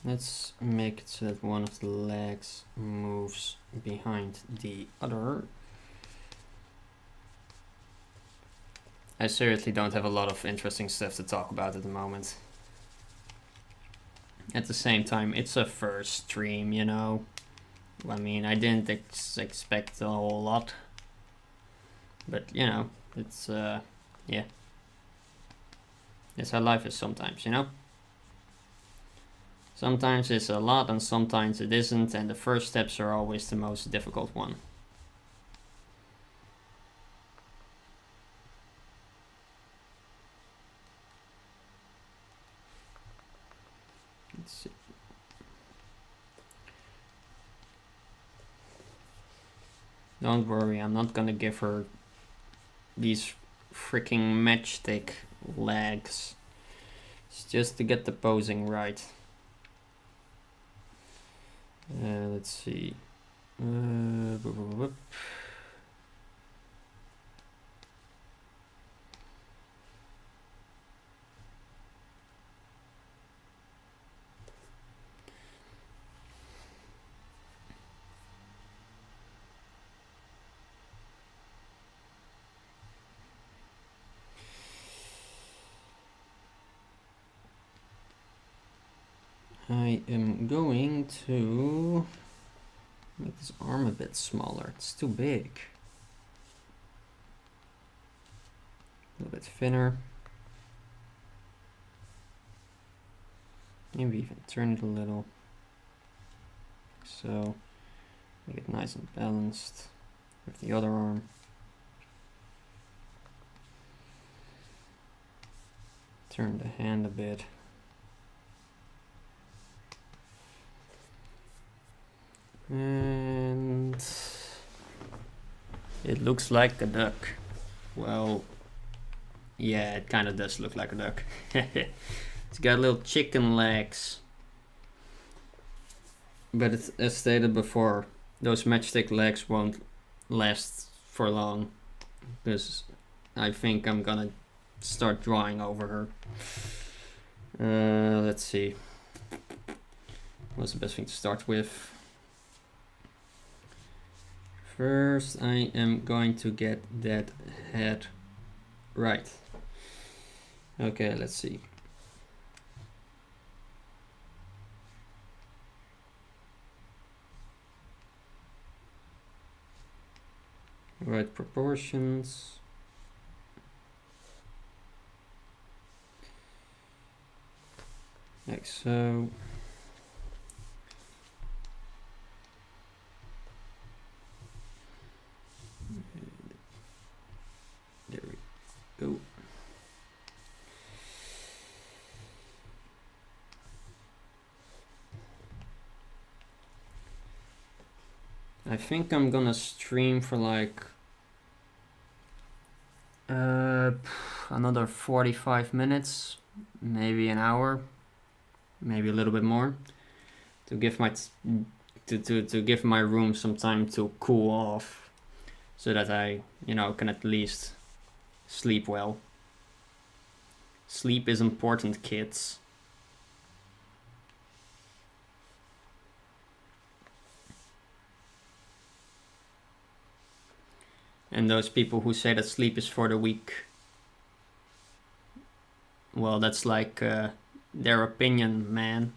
A: Let's make it so that one of the legs moves behind the other. I seriously don't have a lot of interesting stuff to talk about at the moment. At the same time, it's a first stream, you know. I mean, I didn't expect a whole lot. But, you know, it's, yeah. That's how life is sometimes, you know? Sometimes it's a lot and sometimes it isn't, and the first steps are always the most difficult one. Let's see. Don't worry, I'm not gonna give her these freaking matchstick legs. It's just to get the posing right. Let's see. I am going to make this arm a bit smaller. It's too big. A little bit thinner. Maybe even turn it a little. So, make it nice and balanced with the other arm. Turn the hand a bit. And it looks like a duck. Well, yeah, it kind of does look like a duck. It's got little chicken legs. But it's, as stated before, those matchstick legs won't last for long. Because I think I'm gonna start drawing over her. Let's see. What's the best thing to start with? First, I am going to get that head right. Okay, let's see. Right proportions. Like so. There we go. I think I'm gonna stream for like another 45 minutes, maybe an hour, maybe a little bit more, to give my to give my room some time to cool off, so that I, you know, can at least sleep well. Sleep is important, kids. And those people who say that sleep is for the weak, well, that's like their opinion, man.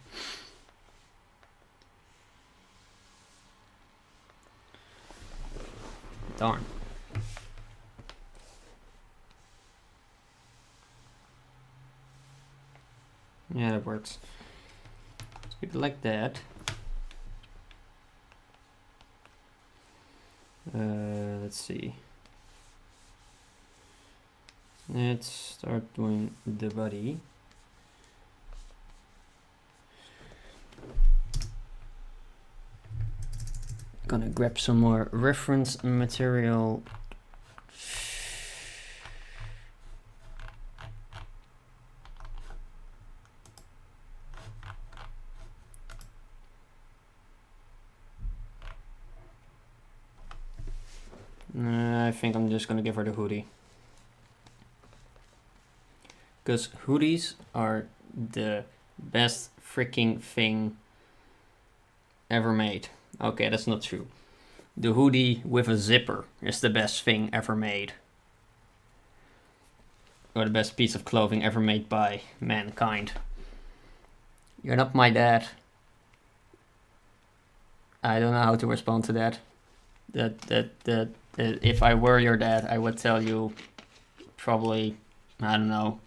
A: Darn. Yeah, that works. Let's keep it like that. Let's see. Let's start doing the body. Gonna grab some more reference material. I think I'm just gonna give her the hoodie. Because hoodies are the best freaking thing ever made. Okay, that's not true. The hoodie with a zipper is the best thing ever made. Or the best piece of clothing ever made by mankind. You're not my dad. I don't know how to respond to that. That if I were your dad, I would tell you probably, I don't know,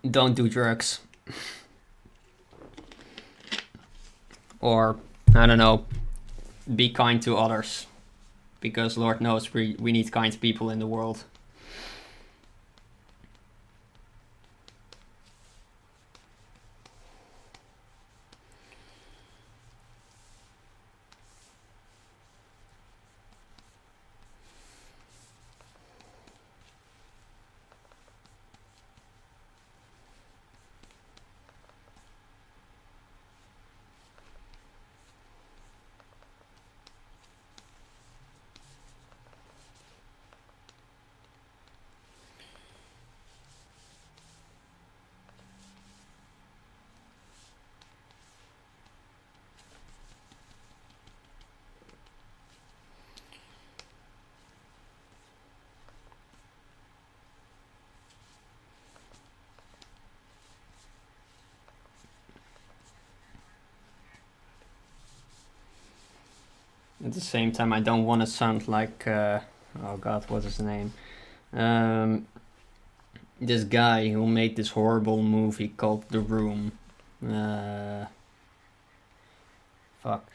A: don't do drugs. Or, I don't know, be kind to others. Because Lord knows we need kind people in the world. At the same time, I don't want to sound like, oh god, what's his name? This guy who made this horrible movie called The Room. Fuck.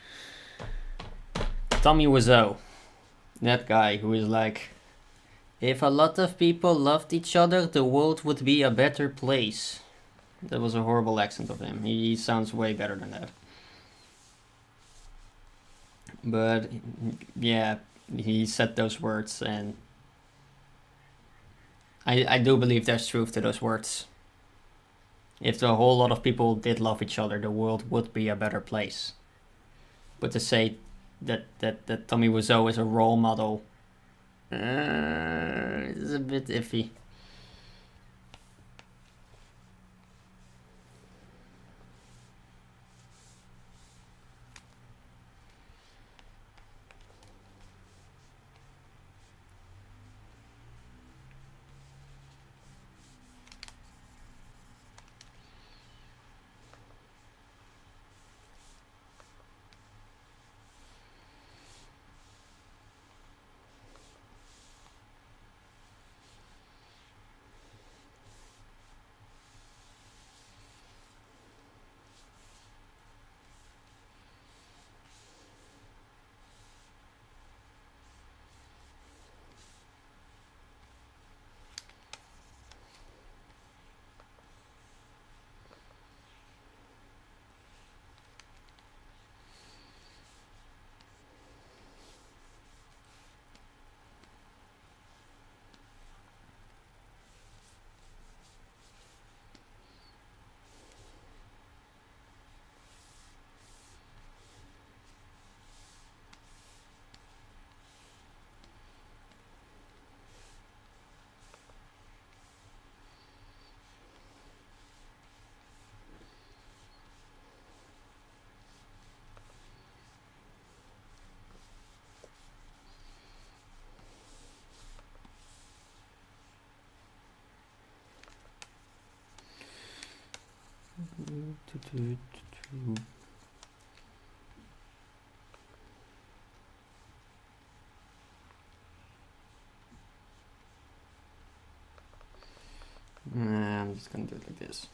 A: Tommy Wiseau. That guy who is like, if a lot of people loved each other, the world would be a better place. That was a horrible accent of him. He sounds way better than that. But yeah, he said those words, and I do believe there's truth to those words. If a whole lot of people did love each other, the world would be a better place. But to say that Tommy Wiseau is a role model is a bit iffy. I'm just gonna do it like this.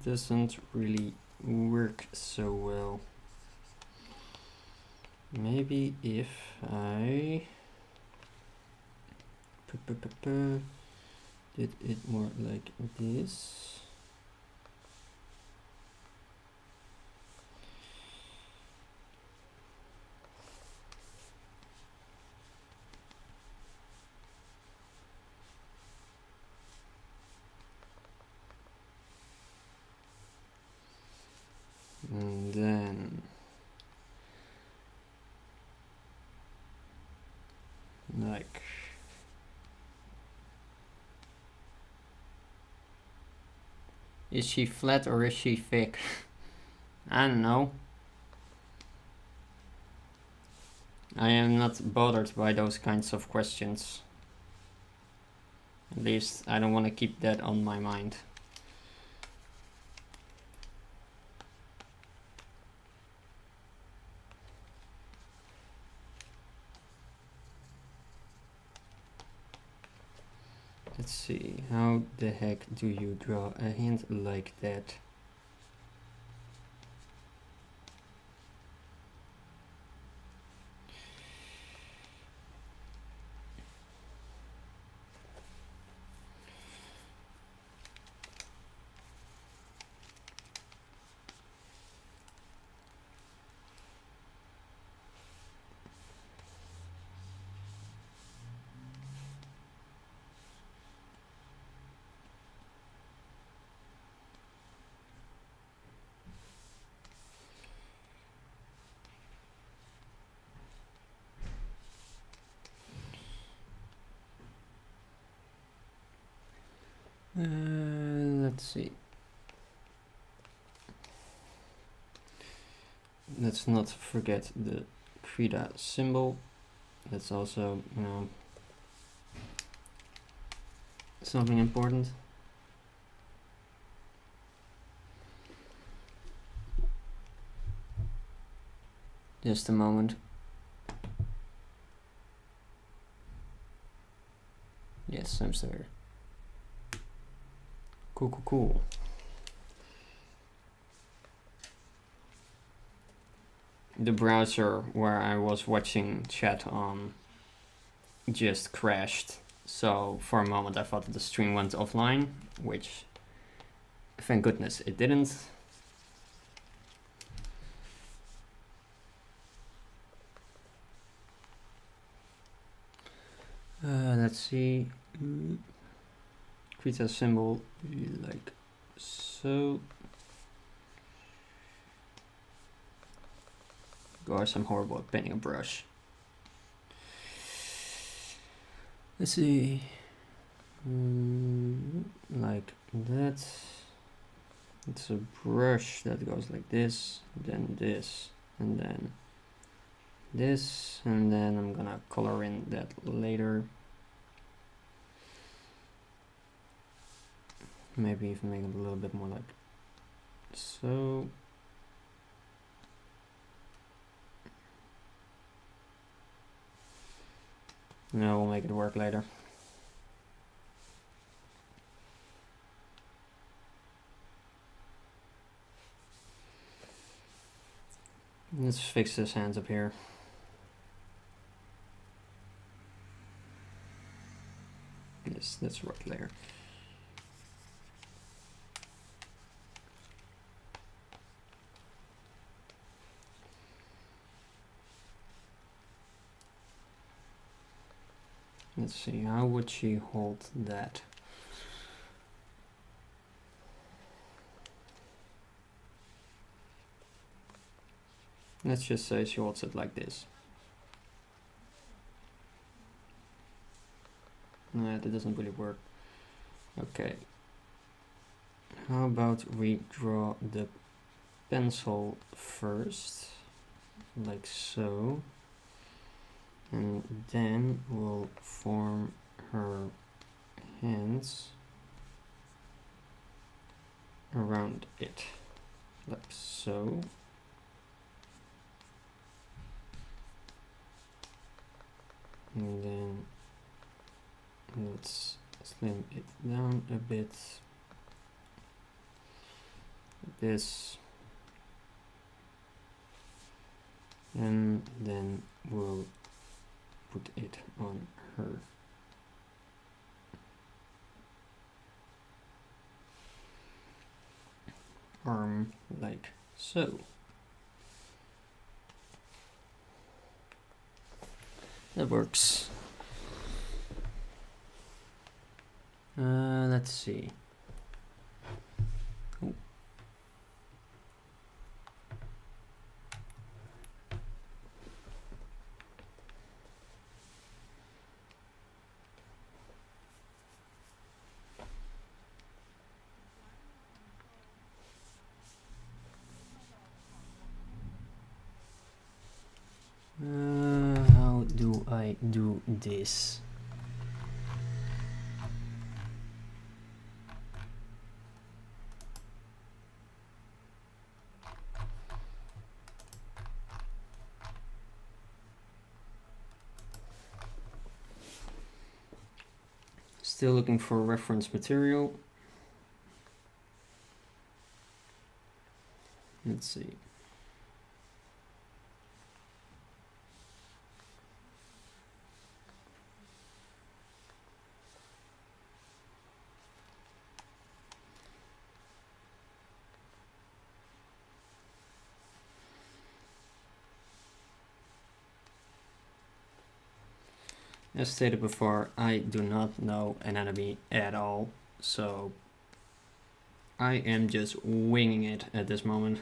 A: that doesn't really work so well. Maybe if I did it more like this. And then like is she flat or is she thick? I don't know. I am not bothered by those kinds of questions. At least I don't want to keep that on my mind. Let's see, how the heck do you draw a hand like that? Let's see. Let's not forget the Krita symbol. That's also, you know, something important. Just a moment. Yes, I'm still here. Cool. The browser where I was watching chat on just crashed. So for a moment I thought that the stream went offline, which thank goodness it didn't. Let's see. Create a symbol like so. Gosh, I'm horrible at painting a brush. Let's see. Like that. It's a brush that goes like this, then this, and then this, and then I'm gonna color in that later. Maybe even make it a little bit more like so. No, we'll make it work later. Let's fix this hands up here. Yes, that's right layer. Let's see, how would she hold that? Let's just say she holds it like this. No, that doesn't really work. Okay. How about we draw the pencil first, like so. And then we'll form her hands around it, like so. And then let's slim it down a bit. this, and then we'll put it on her arm like so. That works. Let's see. Oh. How do I do this? Still looking for reference material. Let's see. As stated before, I do not know anatomy at all, so I am just winging it at this moment.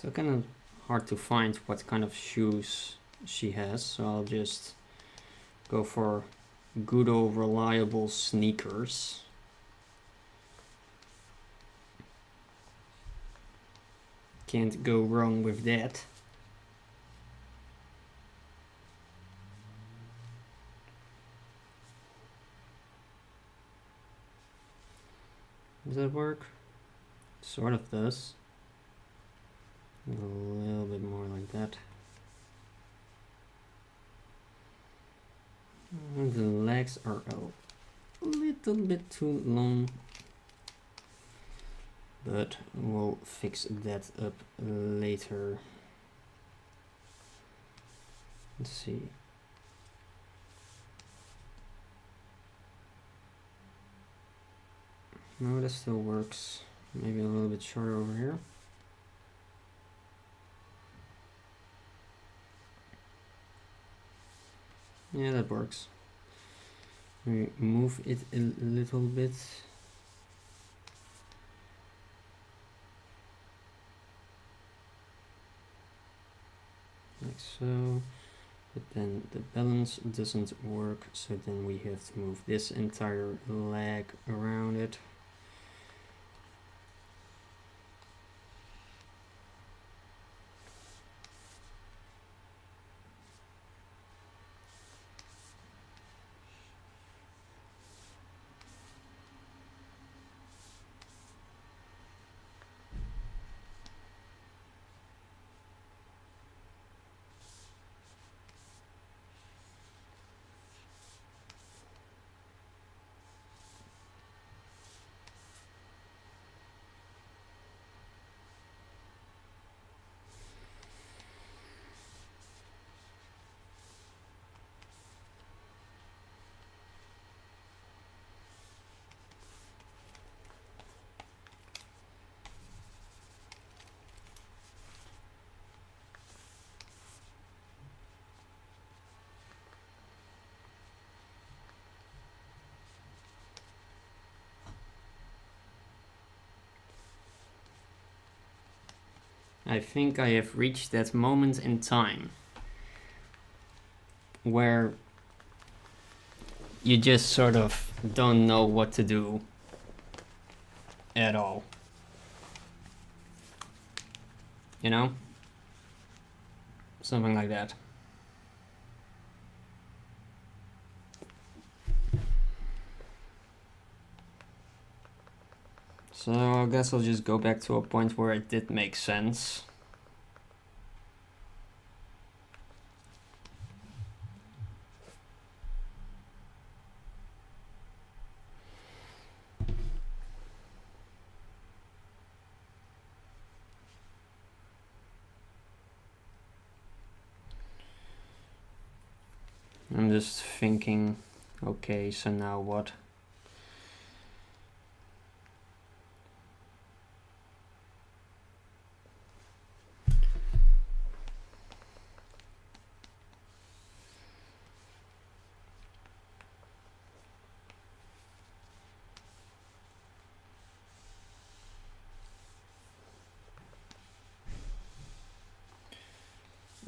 A: So kind of hard to find what kind of shoes she has, so I'll just go for good old reliable sneakers. Can't go wrong with that. Does that work? Sort of does. A little bit more like that. And the legs are a little bit too long, but we'll fix that up later. Let's see. No, that still works. Maybe a little bit shorter over here. Yeah, that works. We move it a little bit. Like so. But then the balance doesn't work, so then we have to move this entire leg around it. I think I have reached that moment in time where you just sort of don't know what to do at all. You know? Something like that. So I guess I'll just go back to a point where it did make sense. I'm just thinking, okay, so now what?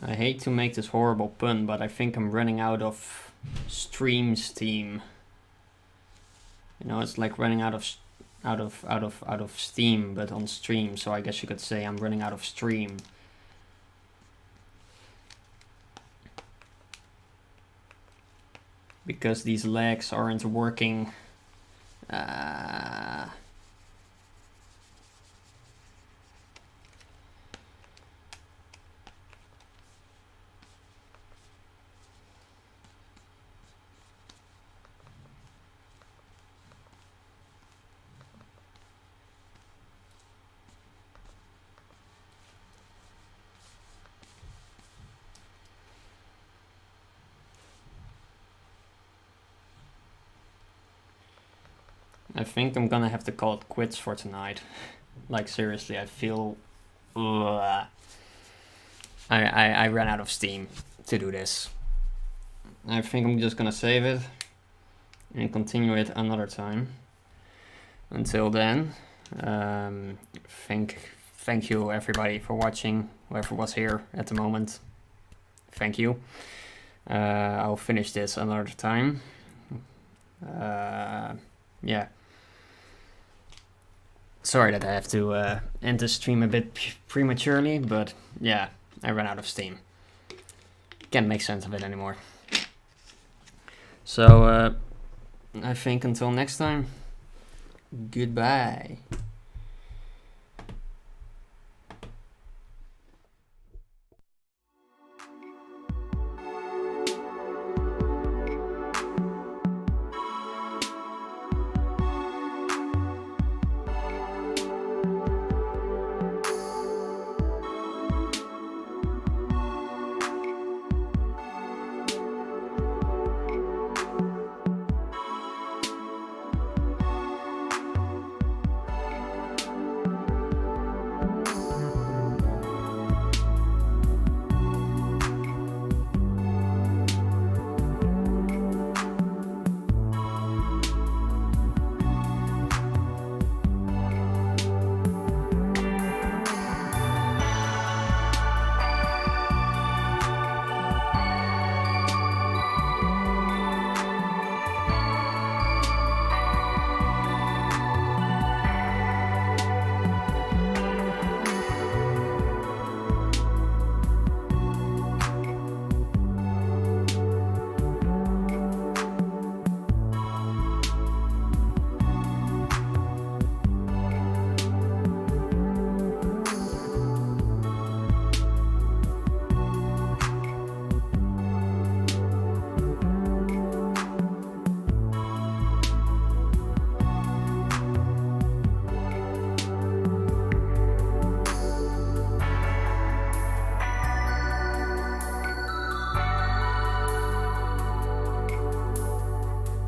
A: I hate to make this horrible pun, but I think I'm running out of stream steam. You know, it's like running out of steam, but on stream. So I guess you could say I'm running out of stream. Because these legs aren't working. I think I'm gonna have to call it quits for tonight. Like seriously, I feel I ran out of steam to do this. I think I'm just gonna save it and continue it another time. Until then, thank you everybody for watching, whoever was here at the moment. Thank you. I'll finish this another time. Yeah. Sorry that I have to end the stream a bit prematurely, but yeah, I ran out of steam. Can't make sense of it anymore. So, I think until next time, goodbye.